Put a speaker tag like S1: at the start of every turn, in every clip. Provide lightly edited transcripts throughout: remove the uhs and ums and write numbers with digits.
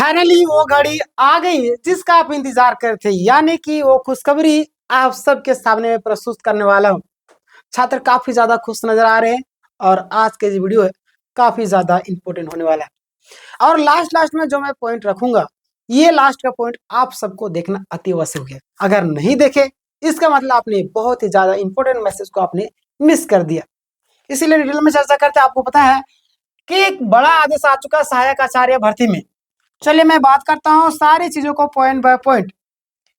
S1: Finally वो घड़ी आ गई जिसका आप इंतजार कर थे, यानी कि वो खुशखबरी आप सबके सामने प्रस्तुत करने वाला हूँ। छात्र काफी ज्यादा खुश नजर आ रहे हैं और आज के जो वीडियो है काफी ज्यादा इंपॉर्टेंट होने वाला है। और लास्ट लास्ट में जो मैं पॉइंट रखूंगा, ये लास्ट का पॉइंट आप सबको देखना अति आवश्यक है। अगर नहीं देखे इसका मतलब आपने बहुत ही ज्यादा इंपॉर्टेंट मैसेज को आपने मिस कर दिया। इसीलिए डिटेल में चर्चा करते हैं। आपको पता है कि एक बड़ा आदेश आ चुका सहायक आचार्य भर्ती में। चलिए मैं बात करता हूँ सारी चीजों को पॉइंट बाय पॉइंट।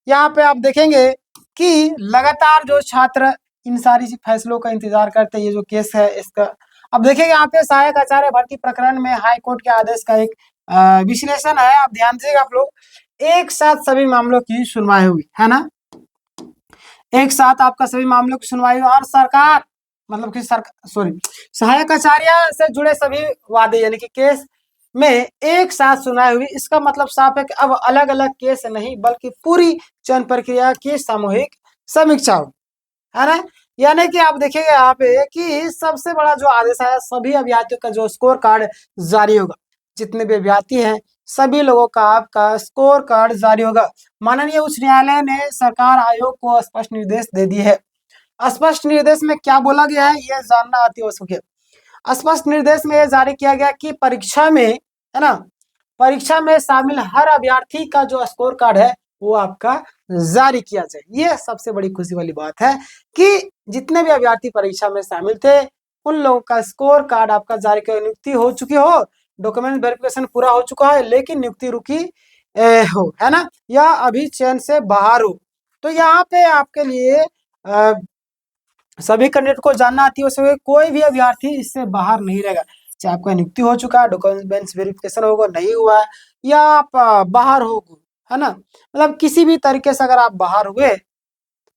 S1: यहाँ पे आप देखेंगे कि लगातार जो छात्र इन सारी फैसलों का इंतजार करते हैं, ये जो केस है इसका, अब देखिए यहाँ पे सहायक आचार्य भर्ती प्रकरण में हाई कोर्ट के आदेश का एक विश्लेषण है। आप ध्यान दीजिएगा। आप लोग एक साथ सभी मामलों की सुनवाई हुई है ना, एक साथ आपका सभी मामलों की सुनवाई हुई और सरकार मतलब कि सहायक आचार्य से जुड़े सभी वादे यानी कि केस में एक साथ सुनवाई हुई। इसका मतलब साफ है कि अब अलग अलग केस नहीं बल्कि पूरी चयन प्रक्रिया की सामूहिक समीक्षा हो, है ना। यानी कि आप देखिएगा यहाँ पे कि सबसे बड़ा जो आदेश है, सभी अभ्यर्थियों का जो स्कोर कार्ड जारी होगा। जितने भी अभ्यर्थी हैं सभी लोगों का आपका स्कोर कार्ड जारी होगा। माननीय उच्च न्यायालय ने सरकार आयोग को स्पष्ट निर्देश दे दिए है। स्पष्ट निर्देश में क्या बोला गया है यह जानना अति आवश्यक है। स्पष्ट निर्देश में यह जारी किया गया कि परीक्षा में, है ना, परीक्षा में शामिल हर अभ्यर्थी का जो स्कोर कार्ड है वो आपका जारी किया जाए। ये सबसे बड़ी खुशी वाली बात है कि जितने भी अभ्यर्थी परीक्षा में शामिल थे उन लोगों का स्कोर कार्ड आपका जारी कर, नियुक्ति हो चुकी हो, डॉक्यूमेंट वेरिफिकेशन पूरा हो चुका है लेकिन नियुक्ति रुकी हो, है ना, या अभी चयन से बाहर हो। तो यहाँ पे आपके लिए सभी कैंडिडेट को जानना अति आवश्यक है। कोई भी अभ्यर्थी इससे बाहर नहीं रहेगा, चाहे आपका नियुक्ति हो चुका है, डॉक्यूमेंट्स वेरिफिकेशन होगा नहीं हुआ है, या आप बाहर हो, है ना, मतलब किसी भी तरीके से अगर आप बाहर हुए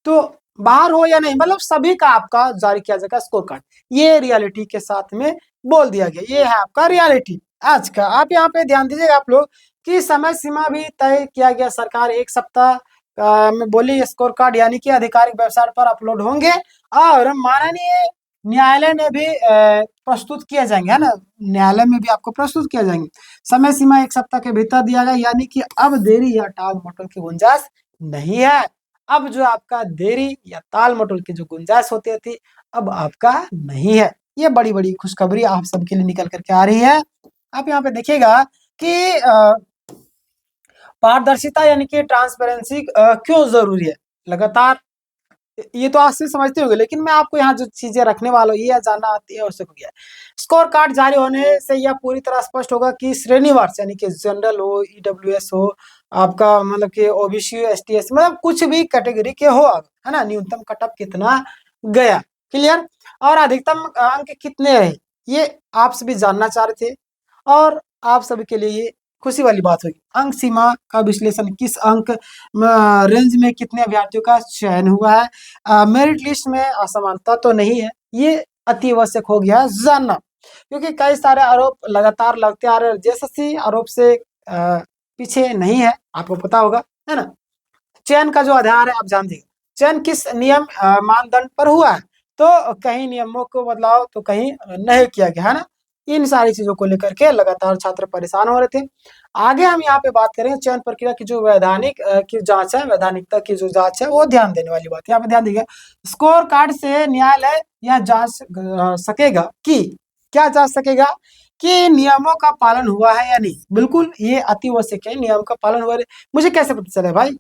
S1: तो बाहर हो या नहीं, मतलब सभी का आपका जारी किया जाएगा स्कोर कार्ड। ये रियलिटी के साथ में बोल दिया गया, ये है आपका रियलिटी आज का। आप यहाँ पे ध्यान दीजिएगा आप लोग कि समय सीमा भी तय किया गया। सरकार एक सप्ताह में बोली स्कोर कार्ड यानी कि आधिकारिक वेबसाइट पर अपलोड होंगे और माननीय न्यायालय ने भी प्रस्तुत किए जाएंगे, है ना, न्यायालय में भी आपको प्रस्तुत किया जाएंगे। समय सीमा एक सप्ताह के भीतर दिया गया, यानी कि अब देरी या टाल मटोल की गुंजाइश नहीं है। अब जो आपका देरी या ताल मटोल की जो गुंजाइश होती थी अब आपका नहीं है। ये बड़ी बड़ी खुशखबरी आप सबके लिए निकल करके आ रही है। आप यहाँ पे देखिएगा कि पारदर्शिता यानी कि ट्रांसपेरेंसी क्यों जरूरी है। लगातार ये तो आप से समझते होंगे लेकिन मैं आपको यहाँ जो चीजें रखने वाला हूँ ये जानना आवश्यक हो गया है। स्कोर कार्ड जारी होने से यह पूरी तरह स्पष्ट होगा कि श्रेणीवार यानी कि जनरल हो, ईडब्ल्यूएस हो, आपका मतलब कि ओबीसी, एसटीएस, मतलब कुछ भी कैटेगरी के हो, है ना, न्यूनतम कटअप कितना गया, क्लियर, और अधिकतम अंक कितने रहे, ये आप सभी जानना चाह रहे थे और आप सभी के लिए ये खुशी वाली बात होगी। अंक सीमा का विश्लेषण, किस अंक रेंज में कितने अभ्यर्थियों का चयन हुआ है, मेरिट लिस्ट में असमानता तो नहीं है, ये अति आवश्यक हो गया जानना, क्योंकि कई सारे आरोप लगातार लगते आ रहे हैं। जेएसएससी आरोप से पीछे नहीं है, आपको पता होगा, है ना। चयन का जो आधार है आप जान दीजिए, चयन किस नियम मानदंड पर हुआ है, तो कहीं नियमों को बदलाव तो कहीं नहीं किया गया, है ना। इन सारी चीजों को लेकर के लगातार छात्र परेशान हो रहे थे। आगे हम यहाँ पे बात करें चयन प्रक्रिया की जो वैधानिक की जांच है, वैधानिकता की जो जांच है वो ध्यान देने वाली बात है। यहाँ पे ध्यान दीजिए, स्कोर कार्ड से न्यायालय यह जांच सकेगा कि, क्या जांच सकेगा कि नियमों का पालन हुआ है या नहीं। बिल्कुल ये अति आवश्यक है, नियम का पालन हुआ है। मुझे कैसे पता चले भाई,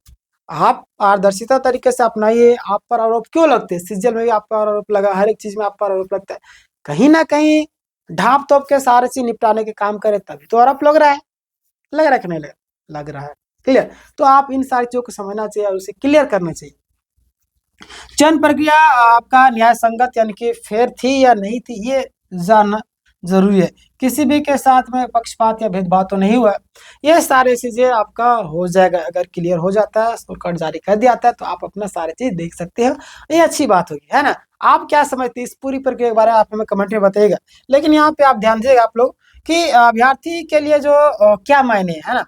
S1: आप पारदर्शिता तरीके से अपनाइए। आप पर आरोप क्यों लगते हैं, सीजीएल में भी आप पर आरोप लगा, हर एक चीज में आप पर आरोप लगता है, कहीं ना कहीं ढांप तोप के सारे चीज निपटाने के काम करे तभी तो आरोप लग रहा है, कि नहीं लग रहा है, क्लियर। तो आप इन सारी चीजों को समझना चाहिए और उसे क्लियर करना चाहिए। चयन प्रक्रिया आपका न्याय संगत यानी कि फेयर थी या नहीं थी, ये जानना जरूरी है। किसी भी के साथ में पक्षपात या भेदभाव तो नहीं हुआ, ये सारे चीजें आपका हो जाएगा। अगर क्लियर हो जाता है, स्कोर कार्ड जारी कर दिया जाता है, तो आप अपना सारे चीज देख सकते हो, ये अच्छी बात होगी, है ना। आप क्या समझते हैं इस पूरी प्रक्रिया के बारे में, आप हमें कमेंट में बताइएगा। लेकिन यहाँ पे आप ध्यान दीजिएगा आप लोग कि अभ्यर्थी के लिए जो क्या मायने है ना,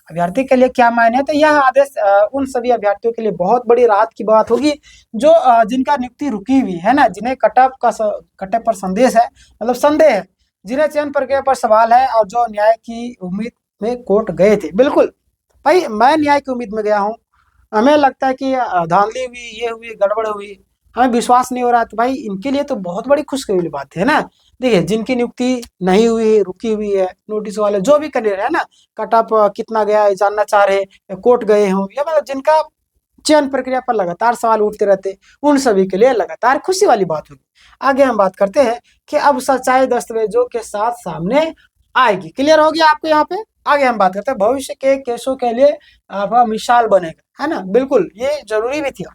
S1: अभ्यर्थी के लिए क्या मायने है, तो यह आदेश उन सभी अभ्यर्थियों के लिए बहुत बड़ी राहत की बात होगी जो जिनका नियुक्ति रुकी हुई है ना, जिन्हें कटअप पर संदेश है, मतलब संदेह है, जिन्हें चयन प्रक्रिया पर सवाल है और जो न्याय की उम्मीद में कोर्ट गए थे। बिल्कुल भाई, मैं न्याय की उम्मीद में गया हूँ। हमें लगता है कि धांधली हुई, ये हुई, गड़बड़ हुई, हमें विश्वास नहीं हो रहा, तो भाई इनके लिए तो बहुत बड़ी खुशखबरी वाली बात है ना। देखिए, जिनकी नियुक्ति नहीं हुई, रुकी हुई है, नोटिस वाले जो भी कैंडिडेट है ना, कट ऑफ कितना गया है जानना चाह रहे हैं, या कोर्ट गए हों, या मतलब जिनका चयन प्रक्रिया पर लगातार सवाल उठते रहते, उन सभी के लिए लगातार खुशी वाली बात होगी। आगे हम बात करते हैं कि अब सच्चाई दस्तावेजों के साथ सामने आएगी। क्लियर हो गया आपको यहाँ पे? आगे हम बात करते हैं भविष्य के केसों के लिए आपका मिसाल बनेगा, है ना। बिल्कुल ये जरूरी भी था,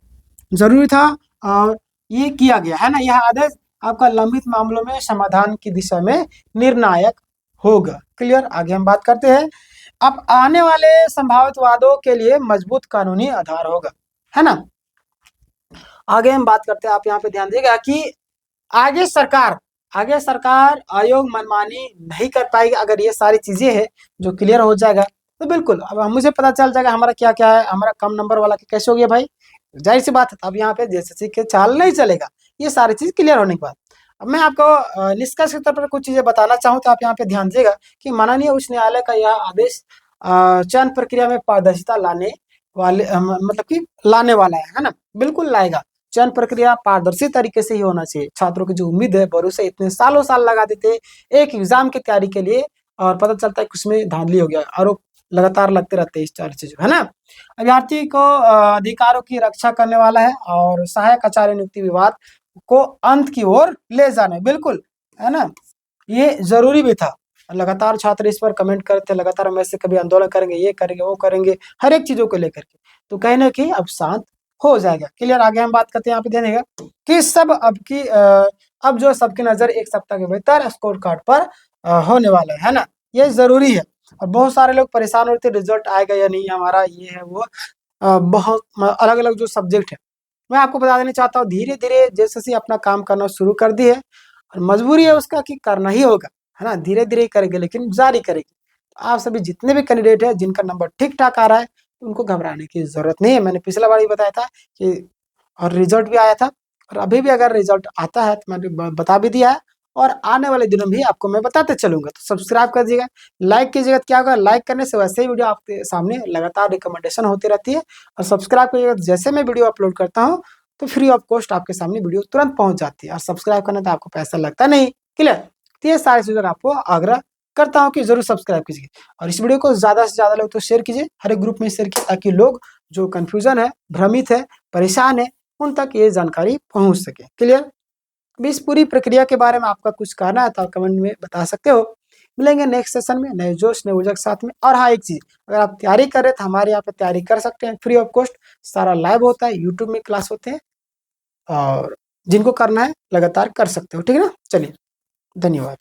S1: जरूरी था, और ये किया गया है ना। यह आदेश आपका लंबित मामलों में समाधान की दिशा में निर्णायक होगा। क्लियर। आगे हम बात करते हैं, अब आने वाले संभावित वादों के लिए मजबूत कानूनी आधार होगा, है ना। आगे हम बात करते हैं, आप यहाँ पे ध्यान देगा कि आगे सरकार आयोग मनमानी नहीं कर पाएगी। अगर ये सारी चीजें हैं जो क्लियर हो जाएगा, तो बिल्कुल अब मुझे पता चल जाएगा हमारा क्या क्या है। हमारा कम नंबर वाला कैसे हो गया भाई, जाहिर सी बात है। अब यहाँ पे जैसे के चाल नहीं चलेगा, ये सारी चीज क्लियर होने के बाद। अब मैं आपको निष्कर्ष के तौर पर कुछ चीजें बताना चाहूँ, तो आप यहाँ पे ध्यान देगा कि माननीय उच्च न्यायालय का यह आदेश चयन प्रक्रिया में पारदर्शिता लाने वाले मतलब कि लाने वाला है ना। बिल्कुल लाएगा। चयन प्रक्रिया पारदर्शी तरीके से ही होना चाहिए। छात्रों की जो उम्मीद है, भरोसे इतने सालों साल लगा देते एक एग्जाम की तैयारी के लिए, और पता चलता है कि उसमें धांधली हो गया। आरोप लगातार लगते रहते हैं इस चार चीजों, है ना। अभ्यर्थी को अधिकारों की रक्षा करने वाला है, और सहायक आचार्य नियुक्ति विवाद को अंत की ओर ले जाने, बिल्कुल, है ना। ये जरूरी भी था। लगातार छात्र इस पर कमेंट करते, लगातार हम ऐसे कभी आंदोलन करेंगे, ये करेंगे, वो करेंगे, हर एक चीजों को लेकर के, तो कहीं ना कहीं अब शांत हो जाएगा। क्लियर। आगे हम बात करते हैं, यहाँ पे देखेगा कि सब अब जो सबकी नजर एक सप्ताह के भीतर स्कोर कार्ड पर होने वाला है ना। ये जरूरी है। और बहुत सारे लोग परेशान होते, रिजल्ट आएगा या नहीं हमारा, ये है वो, बहुत अलग अलग जो सब्जेक्ट है। मैं आपको बता देना चाहता हूँ, धीरे धीरे जैसे से अपना काम करना शुरू कर दी है, और मजबूरी है उसका कि करना ही होगा, है ना। धीरे धीरे करेंगे, लेकिन जारी करेंगे। आप सभी जितने भी कैंडिडेट है जिनका नंबर ठीक ठाक आ रहा है, उनको घबराने की जरूरत नहीं है। मैंने पिछला बार ही बताया था कि, और रिजल्ट भी आया था, और अभी भी अगर रिजल्ट आता है तो मैंने बता भी दिया है, और आने वाले दिनों में भी आपको मैं बताते चलूंगा। तो सब्सक्राइब कर दीजिएगा, लाइक कीजिएगा। क्या होगा, लाइक करने से वैसे ही वीडियो आपके सामने लगातार रिकमेंडेशन होती रहती है, और सब्सक्राइब करिएगा। जैसे मैं वीडियो अपलोड करता हूँ, तो फ्री ऑफ कॉस्ट आपके सामने वीडियो तुरंत पहुंच जाती है, और सब्सक्राइब करने तो आपको पैसा लगता नहीं। क्लियर। तो ये सारी चीजों का आपको आग्रह करता हूँ कि जरूर सब्सक्राइब कीजिए, और इस वीडियो को ज्यादा से ज्यादा लोग तो शेयर कीजिए, हर एक ग्रुप में शेयर कीजिए, ताकि लोग जो कंफ्यूजन है, भ्रमित है, परेशान है, उन तक ये जानकारी पहुंच सके। क्लियर। अब इस पूरी प्रक्रिया के बारे में आपका कुछ कहना है तो आप कमेंट में बता सकते हो। मिलेंगे नेक्स्ट सेशन में नए जोश नए ऊर्जा के साथ में। और हाँ, एक चीज, अगर आप तैयारी कर रहे हैं तो हमारे यहाँ पे तैयारी कर सकते हैं, फ्री ऑफ कॉस्ट। सारा लाइव होता है, यूट्यूब में क्लास होते हैं, और जिनको करना है लगातार कर सकते हो। ठीक है ना। चलिए, धन्यवाद।